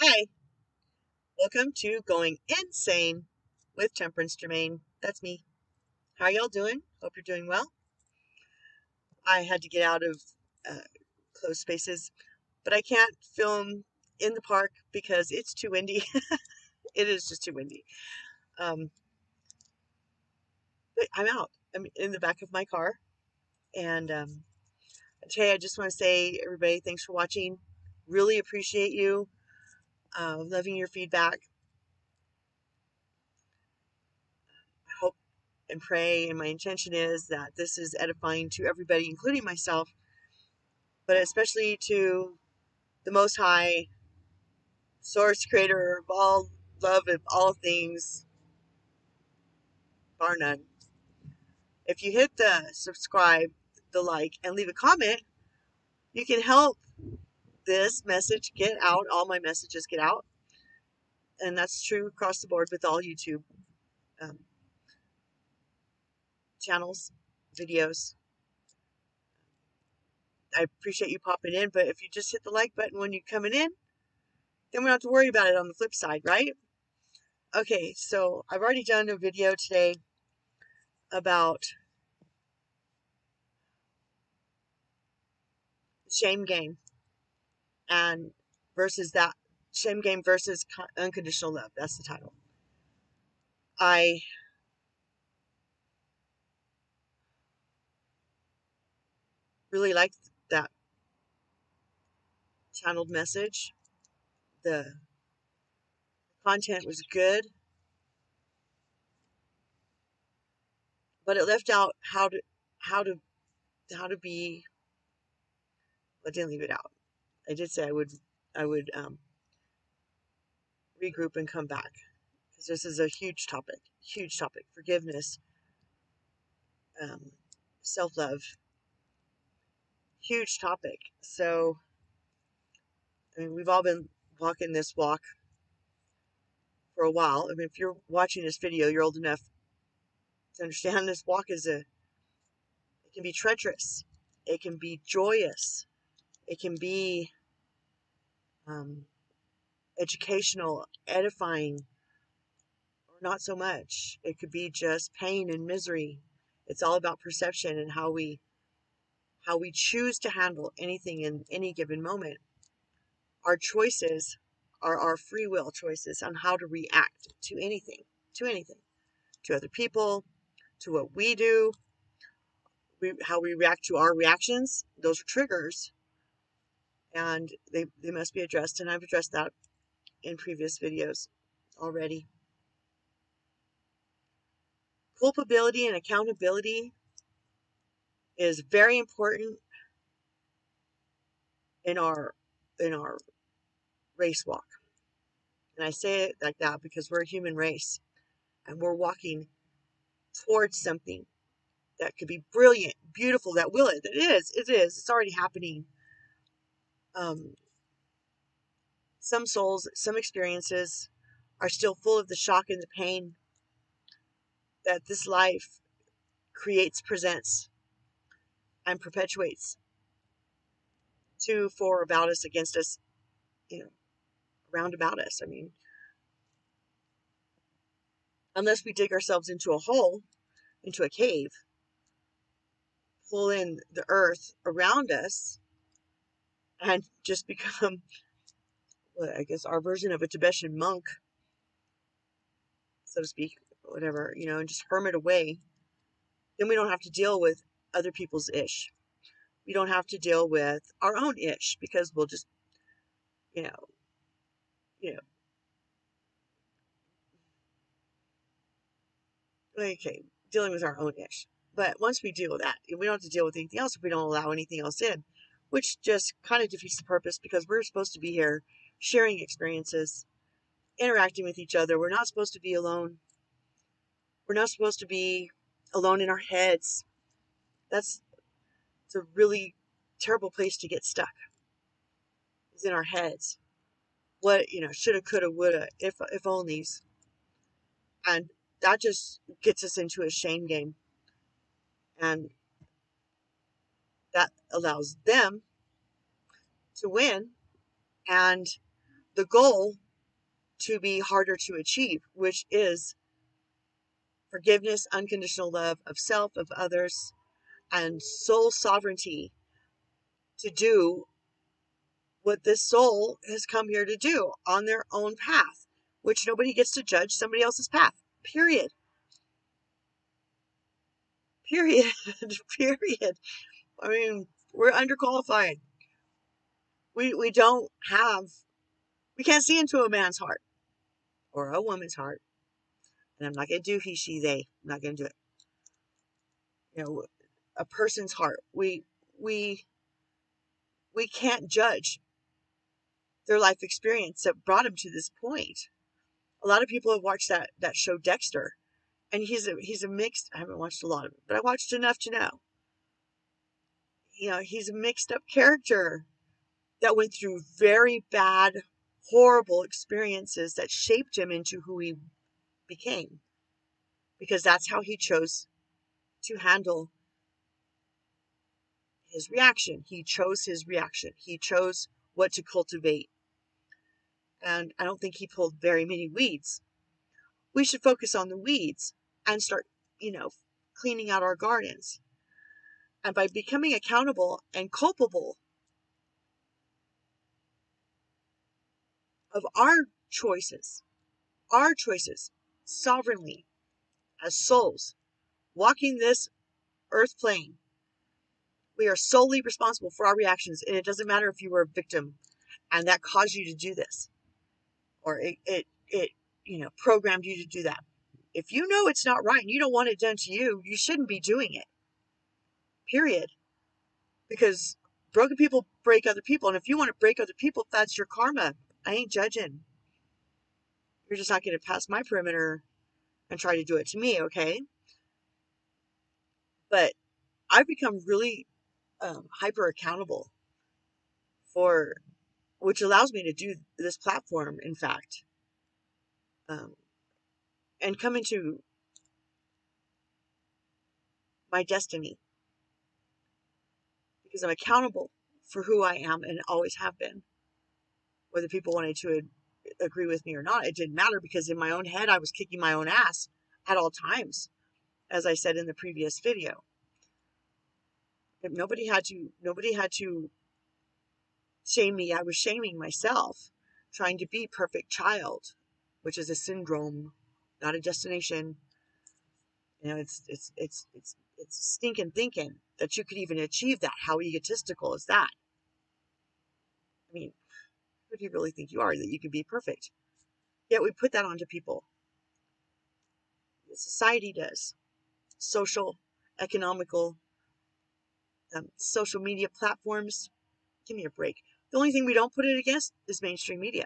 Hi, welcome to Going Insane with Temperance Germain. That's me. How y'all doing? Hope you're doing well. I had to get out of uh, closed spaces, but I can't film in the park because it's too windy. It is just too windy. Um, but I'm out. I'm in the back of my car. And today I just want to say, everybody, thanks for watching. Really appreciate you. Loving your feedback. I hope and pray, and my intention is that this is edifying to everybody, including myself, but especially to the Most High, source, creator of all love of all things, bar none. If you hit the subscribe, the like, and leave a comment, you can help this message get out, all my messages get out. And that's true across the board with all YouTube um, channels, videos. I appreciate you popping in, but if you just hit the like button when you're coming in, then we don't have to worry about it on the flip side, right? Okay, so I've already done a video today about shame game and versus that shame game versus unconditional love. That's the title. I really liked that channeled message. The content was good, but it left out how to how to be. I didn't leave it out. I did say I would regroup and come back because this is a huge topic. Huge topic. Forgiveness, um, self love. Huge topic. So I mean, we've all been walking this walk for a while. I mean, if you're watching this video, you're old enough to understand this walk it can be treacherous. It can be joyous. It can be um, educational, edifying, or not so much. It could be just pain and misery. It's all about perception and how we choose to handle anything in any given moment. Our choices are our free will choices on how to react to anything, to anything, to other people, to what we do, how we react to our reactions. Those are triggers, and they must be addressed. And I've addressed that in previous videos already. Culpability and accountability is very important in our race walk. And I say it like that because we're a human race and we're walking towards something that could be brilliant, beautiful, it's already happening. Some souls, some experiences are still full of the shock and the pain that this life creates, presents, and perpetuates to, for, about us, against us, around about us. I mean, unless we dig ourselves into a hole, into a cave, pull in the earth around us, and just become, well, I guess, our version of a Tibetan monk, so to speak, whatever, and just hermit away, then we don't have to deal with other people's ish. We don't have to deal with our own ish because we'll just, you know, you know, okay, dealing with our own ish. But once we deal with that, we don't have to deal with anything else if we don't allow anything else in, which just kind of defeats the purpose because we're supposed to be here sharing experiences, interacting with each other. We're not supposed to be alone. We're not supposed to be alone in our heads. It's a really terrible place to get stuck. Is in our heads. What, shoulda, coulda, woulda, if onlys. And that just gets us into a shame game. And that allows them to win. And the goal to be harder to achieve, which is forgiveness, unconditional love of self, of others, and soul sovereignty to do what this soul has come here to do on their own path, which nobody gets to judge somebody else's path. Period. Period. Period. I mean, we're underqualified. We don't have, we can't see into a man's heart or a woman's heart. And I'm not going to do he, she, they. I'm not going to do it. You know, a person's heart. We we can't judge their life experience that brought them to this point. A lot of people have watched that show Dexter, and he's a mixed. I haven't watched a lot of it, but I watched enough to know. You know, he's a mixed up character that went through very bad, horrible experiences that shaped him into who he became, because that's how he chose to handle his reaction. He chose his reaction. He chose what to cultivate. And I don't think he pulled very many weeds. We should focus on the weeds and start, cleaning out our gardens. And by becoming accountable and culpable of our choices sovereignly as souls walking this earth plane, we are solely responsible for our reactions. And it doesn't matter if you were a victim and that caused you to do this, or it programmed you to do that. If you know it's not right and you don't want it done to you, you shouldn't be doing it. Period. Because broken people break other people. And if you want to break other people, that's your karma. I ain't judging. You're just not going to pass my perimeter and try to do it to me, okay? But I've become really hyper accountable for, which allows me to do this platform, in fact, and come into my destiny, because I'm accountable for who I am and always have been. Whether people wanted to agree with me or not, it didn't matter, because in my own head, I was kicking my own ass at all times, as I said in the previous video. But nobody had to shame me. I was shaming myself, trying to be perfect child, which is a syndrome, not a destination. It's stinking thinking that you could even achieve that. How egotistical is that? I mean, who do you really think you are, that you can be perfect? Yet we put that onto people. Society does. Social, economical, social media platforms. Give me a break. The only thing we don't put it against is mainstream media.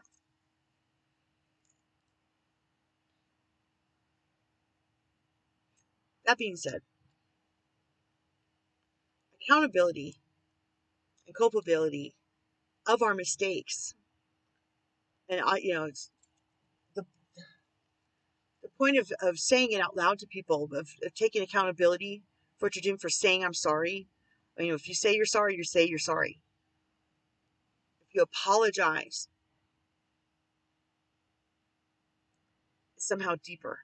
That being said, accountability and culpability of our mistakes, and it's the point of saying it out loud to people, of taking accountability for what you're doing, for saying I'm sorry. If you say you're sorry, you say you're sorry. If you apologize, it's somehow deeper.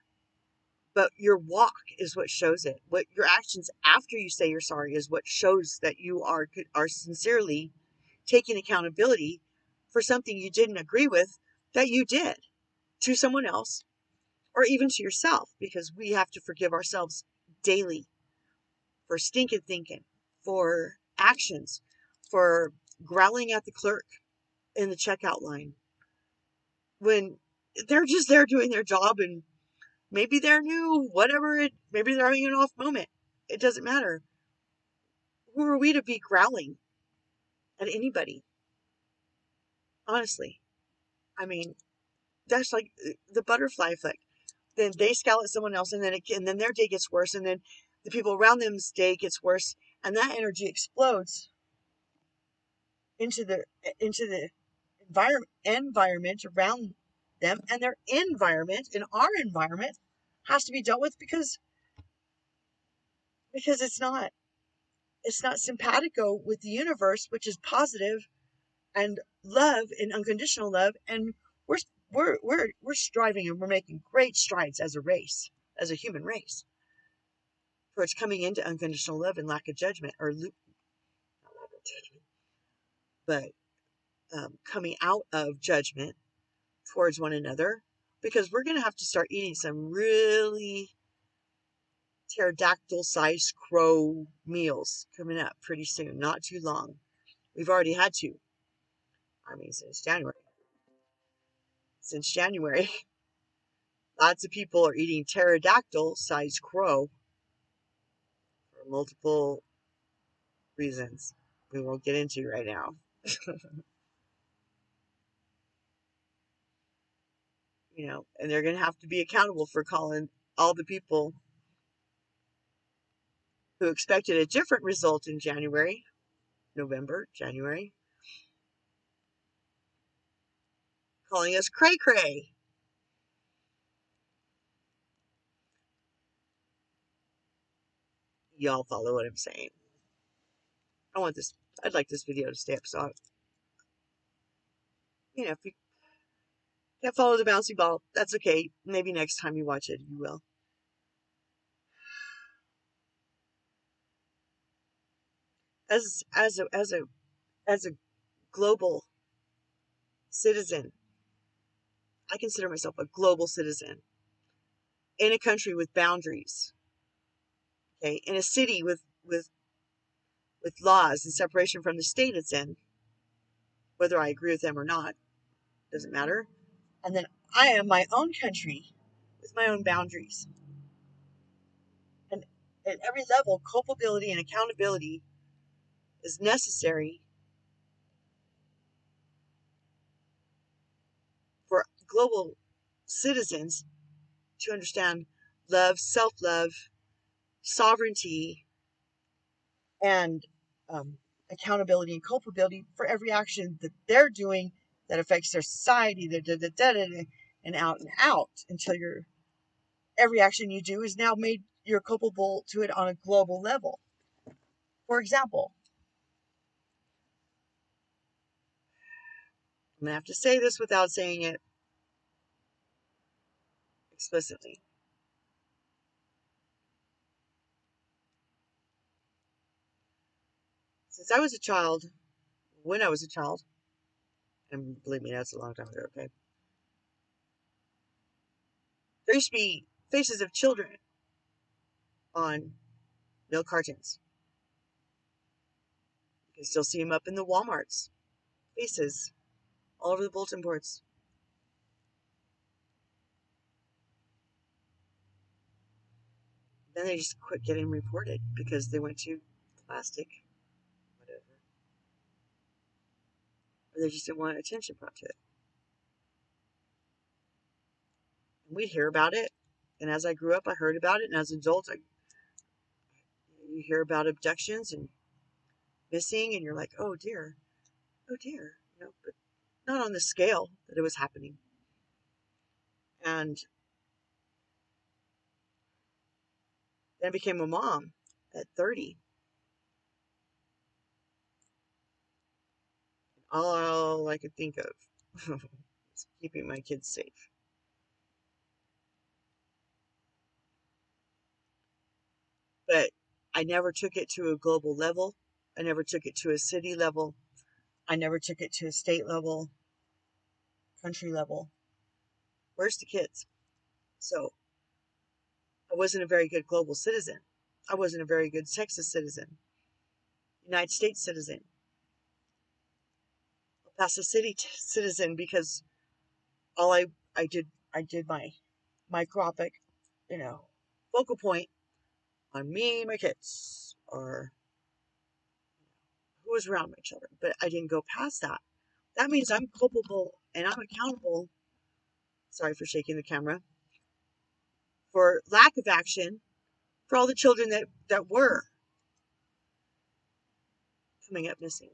But your walk is what shows it. What your actions after you say you're sorry is what shows that you are sincerely taking accountability for something you didn't agree with that you did to someone else, or even to yourself, because we have to forgive ourselves daily for stinking thinking, for actions, for growling at the clerk in the checkout line when they're just there doing their job, and maybe they're new, maybe they're having an off moment. It doesn't matter. Who are we to be growling at anybody? Honestly. I mean, that's like the butterfly effect. Then they scowl at someone else, and then their day gets worse, and then the people around them's day gets worse, and that energy explodes into the environment around them, and their environment, and our environment, has to be dealt with, because it's not simpatico with the universe, which is positive and love and unconditional love, and we're striving and we're making great strides as a race, as a human race, towards coming into unconditional love and lack of judgment, or not lack of judgment, but coming out of judgment towards one another, because we're going to have to start eating some really pterodactyl sized crow meals coming up pretty soon, not too long. We've already had to. I mean, since January. Since January, lots of people are eating pterodactyl sized crow for multiple reasons we won't get into right now. And they're going to have to be accountable for calling all the people who expected a different result in January, November, January, calling us cray cray. Y'all follow what I'm saying. I'd like this video to stay up, so if you can't follow the bouncy ball, that's okay. Maybe next time you watch it, you will. As a global citizen, I consider myself a global citizen in a country with boundaries. Okay, in a city with laws and separation from the state it's in, whether I agree with them or not, doesn't matter. And then I am my own country with my own boundaries. And at every level, culpability and accountability is necessary for global citizens to understand love, self-love, sovereignty, and accountability and culpability for every action that they're doing that affects their society, and out until every action you do is now made you're culpable to it on a global level. For example, I'm gonna have to say this without saying it explicitly. Since I was a child, when I was a child, and believe me, that's a long time ago, okay? There used to be faces of children on milk cartons. You can still see them up in the Walmarts. Faces all over the bulletin boards. Then they just quit getting reported because they went to plastic, whatever. Or they just didn't want attention brought to it. And we'd hear about it. And as I grew up, I heard about it. And as adults, you hear about abductions and missing, and you're like, oh dear, but not on the scale that it was happening. And then I became a mom at 30. All I could think of was keeping my kids safe. But I never took it to a global level. I never took it to a city level. I never took it to a state level, country level. Where's the kids? So I wasn't a very good global citizen. I wasn't a very good Texas citizen, United States citizen, El Paso City citizen, because all I did my micropic, focal point on me, my kids, or who was around my children. But I didn't go past that. That means I'm culpable and I'm accountable. Sorry for shaking the camera. For lack of action for all the children that were coming up missing.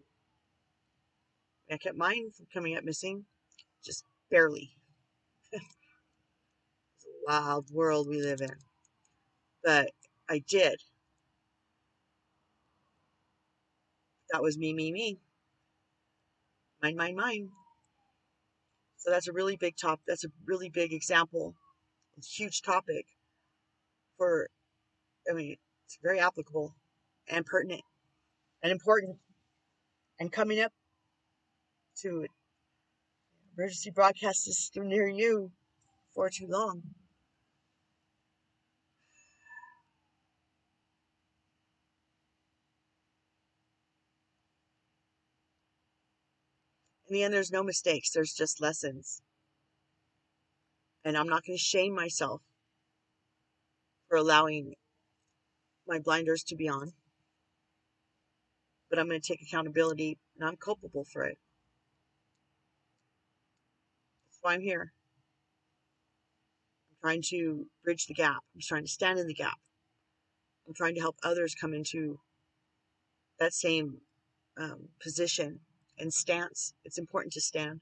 I kept mine from coming up missing, just barely. It's a wild world we live in. But I did. That was me. Mind, mind, mind. So that's a really big top. That's a really big example. It's a huge topic for, I mean, it's very applicable and pertinent and important and coming up to emergency broadcast system near you for too long. In the end, there's no mistakes. There's just lessons. And I'm not going to shame myself for allowing my blinders to be on, but I'm going to take accountability and I'm culpable for it. That's why I'm here. I'm trying to bridge the gap. I'm trying to stand in the gap. I'm trying to help others come into that same position and stance. It's important to stand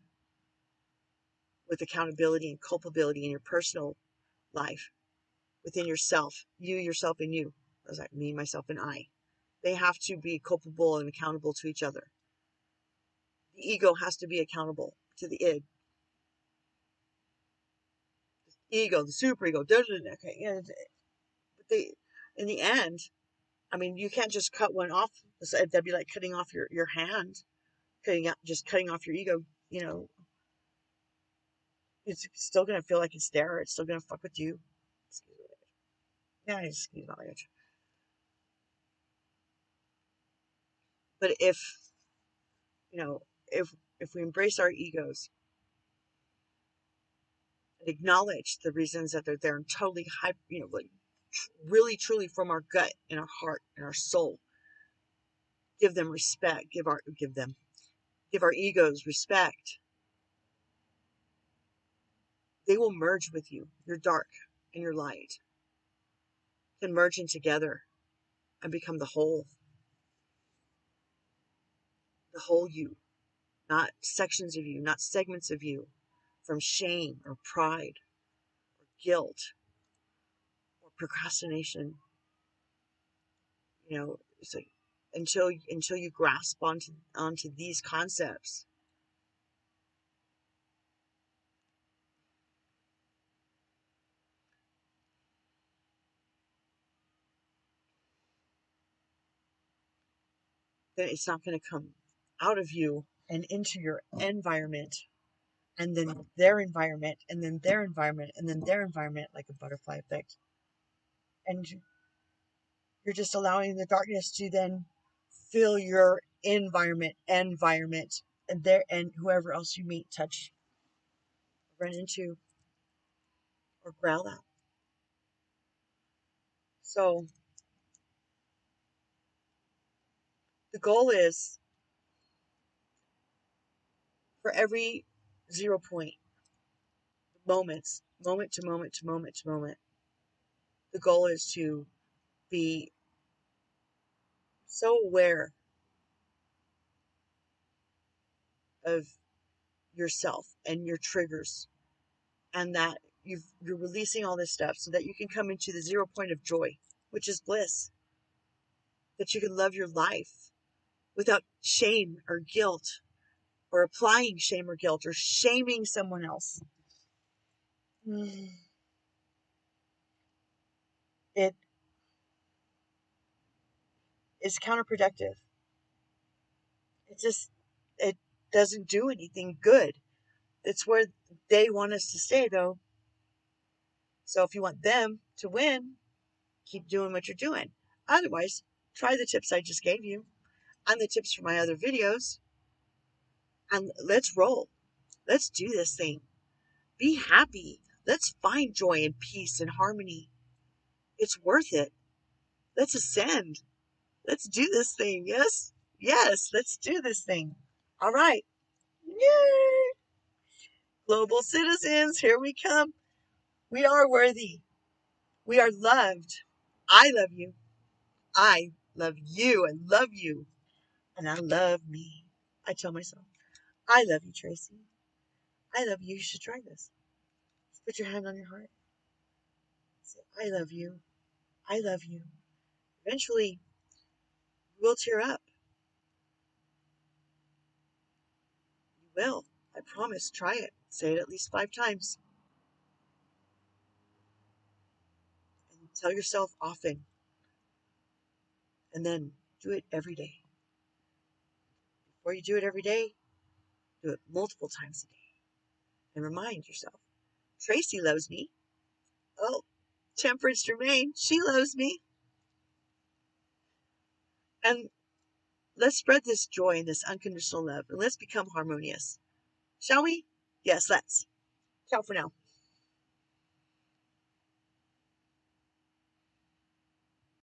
with accountability and culpability in your personal life, within yourself, you, yourself, and you. As I me, myself, and I. They have to be culpable and accountable to each other. The ego has to be accountable to the id. The ego, the superego, okay, yeah, but they, in the end, I mean, you can't just cut one off. That'd be like cutting off your hand, just cutting off your ego. You know, it's still gonna feel like it's there. It's still gonna fuck with you. Yeah, excuse my language. But you know, if we embrace our egos and acknowledge the reasons that they're there and totally like really truly from our gut and our heart and our soul, give them respect, give our egos respect, they will merge with you. Your dark and your light can merge in together and become the whole you, not sections of you, not segments of you from shame or pride or guilt or procrastination. You know, it's like until you grasp onto these concepts, then it's not going to come out of you and into your environment, and then their environment, and then their environment, and then their environment, like a butterfly effect. And you're just allowing the darkness to then fill your environment, and there and whoever else you meet, touch, run into, or growl at. So the goal is for every 0 point, moment to moment to moment to moment, the goal is to be so aware of yourself and your triggers, and that you're releasing all this stuff so that you can come into the 0 point of joy, which is bliss, that you can love your life without shame or guilt or applying shame or guilt or shaming someone else. It is counterproductive. It doesn't do anything good. It's where they want us to stay, though. So if you want them to win, keep doing what you're doing. Otherwise, try the tips I just gave you and the tips from my other videos, and let's roll. Let's do this thing. Be happy. Let's find joy and peace and harmony. It's worth it. Let's ascend. Let's do this thing. Yes? Yes, let's do this thing. All right. Yay! Global citizens, here we come. We are worthy. We are loved. I love you. I love you and love you. And I love me. I tell myself, I love you, Tracy. I love you. You should try this. Just put your hand on your heart. Say, I love you. I love you. Eventually, we'll tear up. will. I promise. Try it. Say it at least 5 times. And tell yourself often. And then do it every day. Before you do it every day, do it multiple times a day. And remind yourself, Tracy loves me. Oh, Temperance Germain, she loves me. And let's spread this joy and this unconditional love. And let's become harmonious. Shall we? Yes, let's. Ciao for now.